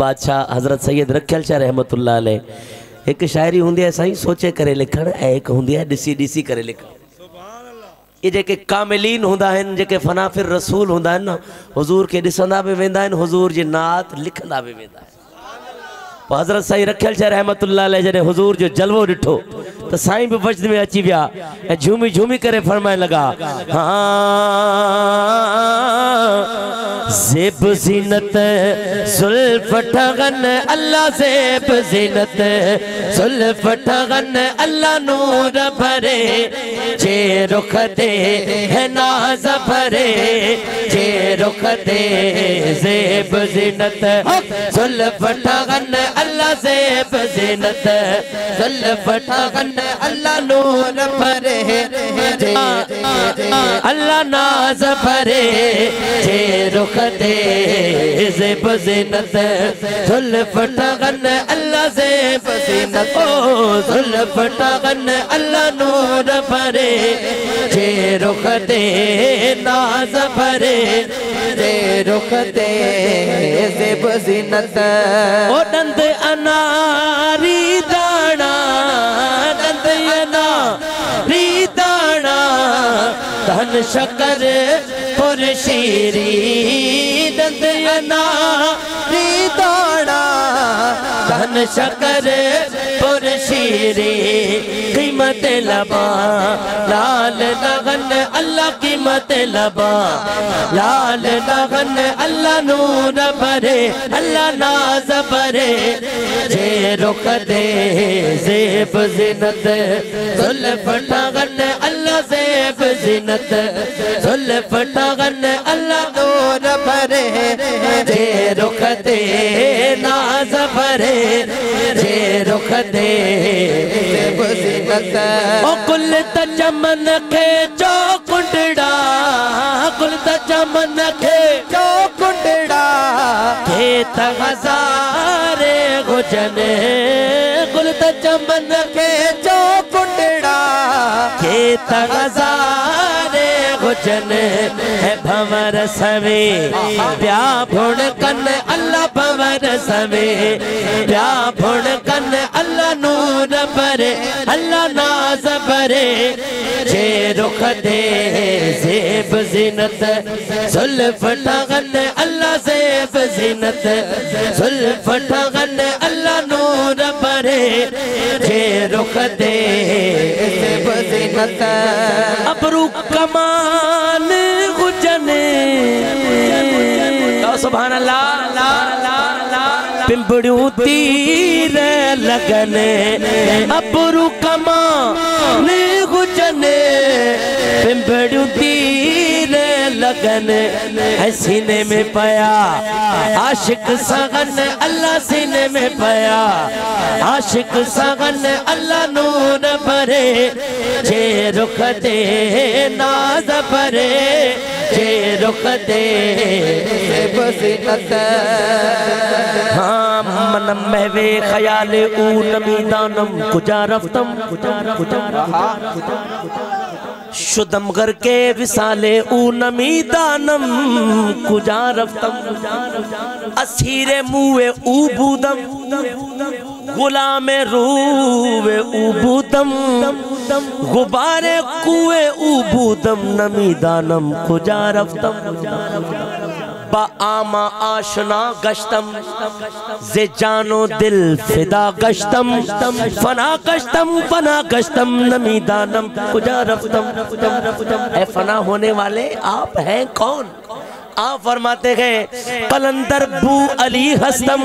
बादशाह हज़रत सैयद रखियल शाह रहमतुल्लाह अलैह एक शायरी होंदी है साईं सोचे करे लिखण एक होंदी है ॾिसी ॾिसी करे लिखण। ये जेके कामिलीन होंदा आहिनि जेके फनाफिर रसूल होंदा आहिनि न हुजूर के ॾिसंदा बि वेंदा आहिनि हुजूर जी नात लिखंदा बि वेंदा आहिनि। हज़रत साईं रखियल शाह रहमतुल्लाह अलैह जॾहिं हुजूर जो जलवो ॾिठो तो साईं भी वजद में अची विया ऐं झूमी झूमी करे फरमाइण लगा ज़ेब ज़ीनत ज़ुल्फ़ ठगन अल्लाह ज़ेब ज़ीनत ज़ुल्फ़ ठगन अल्लाह नूर भरे जे रुख दे है नाज़ भरे जे रुख दे ज़ेब ज़ीनत ज़ुल्फ़ ठगन अल्लाह ज़ेब ज़ीनत ज़ुल्फ़ ठगन अल्लाह नूर भरे जे अल्लाह नाज़ भरे जे रुख दे ज़ेब ज़ीनत ज़ुल्फ़ ठगन अल्लाह ज़ेब ज़ीनत ओ ज़ुल्फ़ ठगन अल्लाह नूर भरे जे रुख दे नाज़ भरे जे रुख दे ज़ेब ज़ीनत ओ दंद अनारी दाना दंद अनारी दाना धन शकर पुरशीरी दंद अनारी दाना धन शकर पुरशीरी कीमत लबा लाल लगन अल्लाह कीमत लबा लाल लगन अल्लाह नूर भरे अल्लाह नाज भरे जे रुख दे ज़ेब ज़ीनत ज़ुल्फ़ ठगन अल्लाह ज़ेब ज़ीनत ज़ुल्फ़ ठगन अल्लाह नूर भरे जे रुख दे नाज भरे जे रुख दे ज़ेब ज़ीनत ओ कुल त चमन खे चो कुंडड़ा कुल त चमन खे चो कुंडड़ा खे त हज़ारे गुजने कुल त चमन खे चो कुंडड़ा खे त हज़ारे गुजने है भंवर सवे प्या भुण कन अल्लाह भंवर सवे प्या भुण कन अल्लाह नूर भरे अल्लाह नाज भरे जे रुख दे ज़ेब ज़ीनत ज़ुल्फ़ ठगन अल्लाह ज़ेब ज़ीनत ज़ुल्फ़ ठगन अल्लाह नूर भरे जे रुख दे ज़ेब ज़ीनत अबरू कमान गुजने सुभान अल्लाह पिंपड़ियों तीर लगने अबरू कमान गुजने पिंपड़ियों तीर लगने सीने में पया आशिक सगन अल्लाह सीने में पया आशिक सगन अल्लाह नूर भरे जे रुख दे नाज भरे जे रुख दे ज़ेब ज़ीनत हाँ मन महवे ख्याल ऊ नमीदानम कुजा रफ्तम शुदम घर के विसाले ऊ नमीदानम कुजा रफ्तम असीरे मुए ऊ बूदम गुलाम रूवे उबूदम गुबारे कुए उबूदम नमीदानम कुजा रफ्तम बा आमा आशना गश्तम जे जानो दिल फिदा गश्तम फना गश्तम नमीदानम कुजा रफ्तम है फना होने वाले आप हैं कौन आप फरमाते हैं कलंदर बू अली हस्तम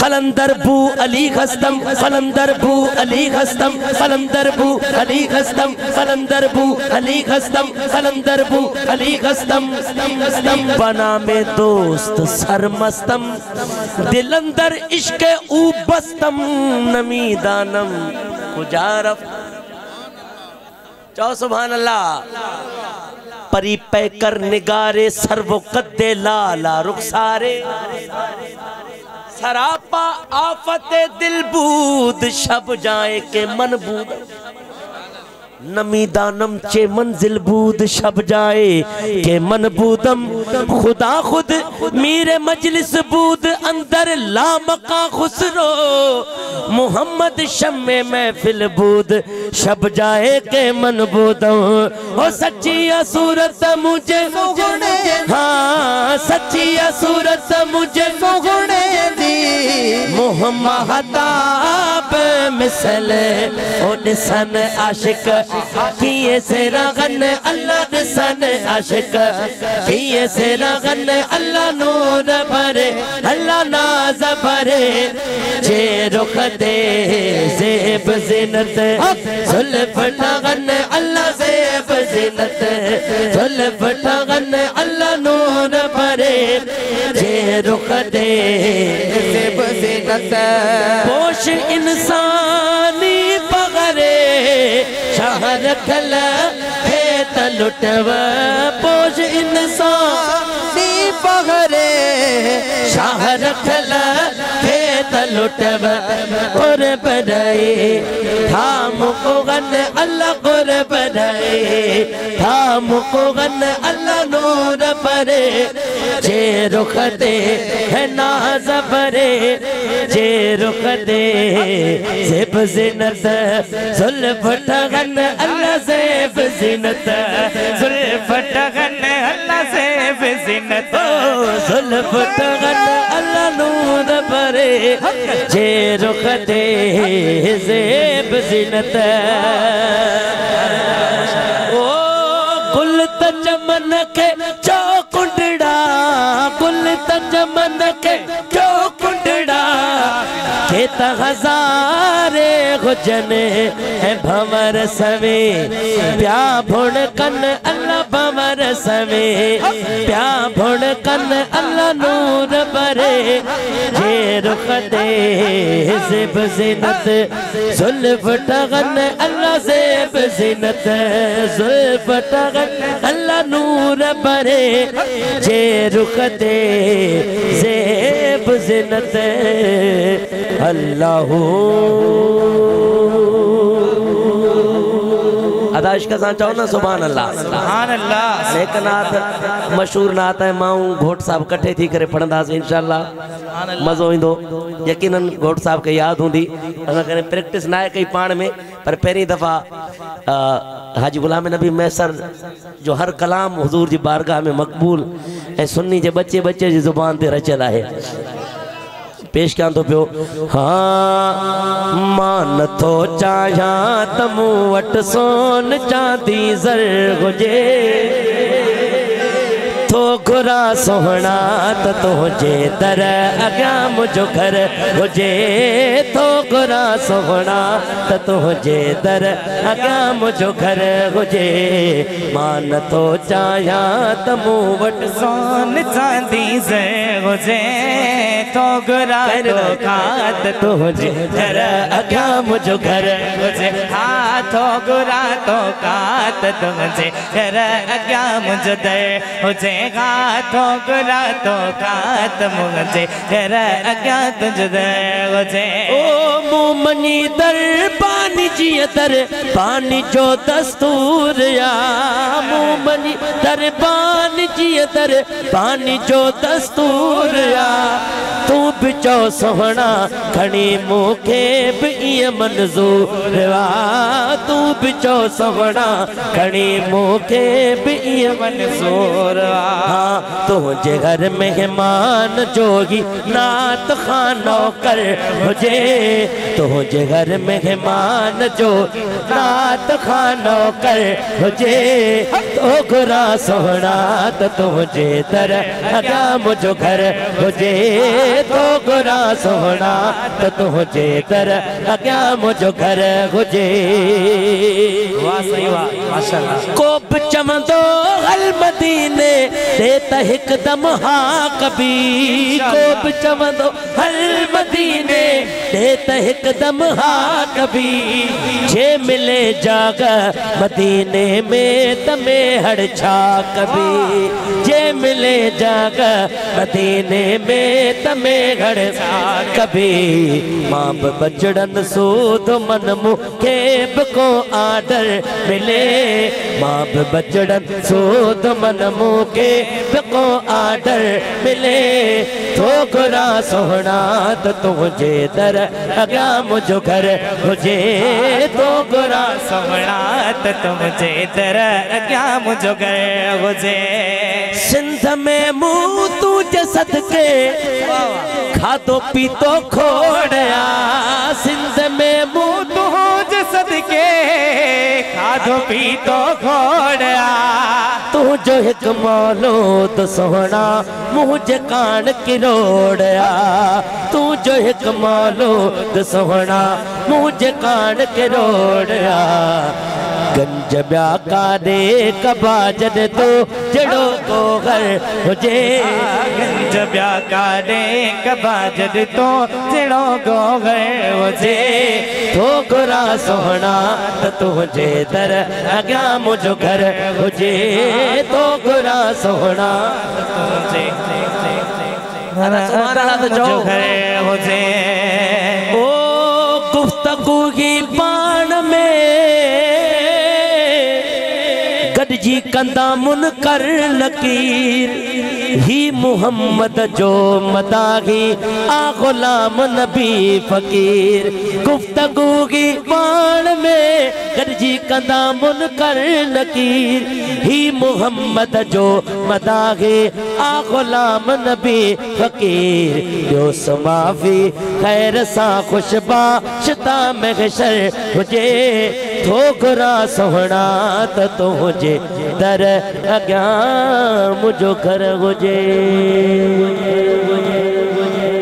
कलंदर बू अली हस्तम कलंदर बू अली हस्तम कलंदर बू अली हस्तम कलंदर बू अली हस्तम कलंदर बू अली हस्तम बना में दोस्त सरमस्तम दिलंदर इश्क ऊ बस्तम नमीदानम कुजारफ चौ सुभान अल्लाह परी पैकर निगारे सर्वो कद्दे लाला रुखसारे सरापा आफते दिलबूद शब जाए के मनबूद नमी दानम चे मंजिल बूद शब जाए के मन बूदम खुदा खुद मीरे मजलिस बूद अंदर लामका खुसरो मोहम्मद शम्मे महफिल बूद शब जाए के मन बूदम हो सच्ची सूरत मुझे हाँ सच्ची सूरत मुझे मोहम्मद मिसल ओ दिसन आशिक किए से रगन अल्लाह दिसन आशिक किए से रगन अल्लाह नूर भरे अल्लाह नाज भरे जे रुख दे ज़ेब ज़ीनत जुल्फ़ ठगन अल्लाह ज़ेब ज़ीनत जुल्फ़ ठगन अल्लाह नूर भरे जे रुख दे ज़ेब ज़ीनत पोश इंसानी पगरे शहर खल है तलुटव पोश इंसानी पगरे शहर खल है तलुटव और बधाई थाम को गन अल्लाह कुर बधाई थाम को गन अल्लाह नूर परे जे रुख दे है नाज भरे जे रुख दे ज़ेब ज़ीनत जुल्फ़ ठगन अल्लाह ज़ेब ज़ीनत जुल्फ़ ठगन अल्लाह ज़ेब ज़ीनत जुल्फ़ ठगन अल्लाह नूर भरे जे रुख दे ज़ेब ज़ीनत ओ गुल त चमन के चौकुंडड़ा गुल त चमन के चौकुंडड़ा के त हज़ारे गुजने है भंवर सवे प्या भुण कन अल्लाह भंवर सवे प्या भुण कन अल्लाह नूर भरे जे रुख दे ज़ेब ज़ीनत जुल्फ़ ठगन अल्लाह ज़ेब ज़ीनत जुल्फ़ ठगन अल्लाह नूर भरे जे रुख दे ज़ेब ज़ीनत अल्लाह अदाश का सान चाहो ना सुभान अल्लाह सुभान अल्लाह एक नात मशहूर नात है माऊ घोट साहब कट्ठे थी करे पढ़ंदासीं इंशाअल्लाह मज़ो ईंदो यकीनन घोट साहब के याद होंदी असां करे प्रैक्टिस ना है कई पाण में पर पहिरीं दफ़ा हाजी गुलाम नबी मैसर जो हर कलाम हुजूर जी बारगाह में मकबूल ऐं सुन्नी जे बच्चे बच्चे जी ज़ुबान ते रचियल आहे पेश क्या तो पियो हाँ मान तो चाहिया तमू वट सोन चांदी ज़र हुजे तो घुरा सोहना तो तुझे दर अॻियां मुझो घर हुजे तो घुरा सोहना तो तुझे दर अॻियां मुझो घर हुजे मान तो चाहिया त मूं वटि सोन चांदी ज़र हुजे तो घुरा कात तुझे दर अॻियां मुझो घर हुजे हाँ तो घुरा तो कात तुझे घर अॻियां मुझो दर हुजे तो घुरा तो कात मुझे घर अॻियां तुझो दर हुजे ओ मुँह मनी दर पानी जी दर पानी जो दस्तूर या मुँह मनी दर पानी जी दर पानी जो दस्तूर या तू भी चो सोहना खणी मूंखे भी ईअं मंज़ूर वा तू भी चो सोहना खणी मूंखे भी ईअं मंज़ूर वा हाँ तुझे घर मेहमान जोगी नात खानो कर हुजे तुझे घर मेहमान जो नात खानो कर हुजे तो घुरा सोहना तो तुझे दर अॻियां मुझो घर हुजे तो घुरा सोहना तो तुझे दर अॻियां मुझो घर हुजे वाह सही वाह माशाअल्लाह को बि चवंदो हल मदीने ते त हिकदम हा कभी को बि चवंदो हल मदीने ते त हिकदम हा कभी जे मिले जाग मदीने में तमे हड़ छा कभी जे मिले जाग मदीने में तमे हड़ छा कभी मां बचड़न सूद मन मुखे को आदर मिले मां बचड़न सूद मन मुखे को आदर मिले तो गुरा सोहना तो तुझे दर अगा मुझो घर हुजे तो गुरा सोहना तो तुझे दर अगा मुझो घर हुजे सिंध में मुँह तुझे सदके खादो पीतो खोड़या सिंध में मुँह तुझे सदके खादो पीतो खोड़या तू जो एक मौलो तो सोहना मुझे कान किरोड़या तू जो एक मौलो तो सोहना मुझे कान किरोड़या गंज ब्या कारे कबाजन तो जड़ो को घर हुजे गंज ब्या कारे कबाजन तो जड़ो को घर हुजे तो गुरा सोहना तो तुझे दर अग्या मुझो घर हुजे तो गुरा सोहना तुझे मुझो घर हुजे ओ गुफ्तगू की बाण में गडजी कंदा मुनकर नकीर ही मोहम्मद जो मदाही आ गुलाम नबी फकीर गुफ्तगू की बाण में गडजी कंदा मुनकर नकीर ही मोहम्मद जो मदाही आ गुलाम नबी फकीर यो समाफी खैर सा खुशबा शता महशर हुजे थो गुरा सोहना तो तुझे दर अग्या मुझो घर हुजे।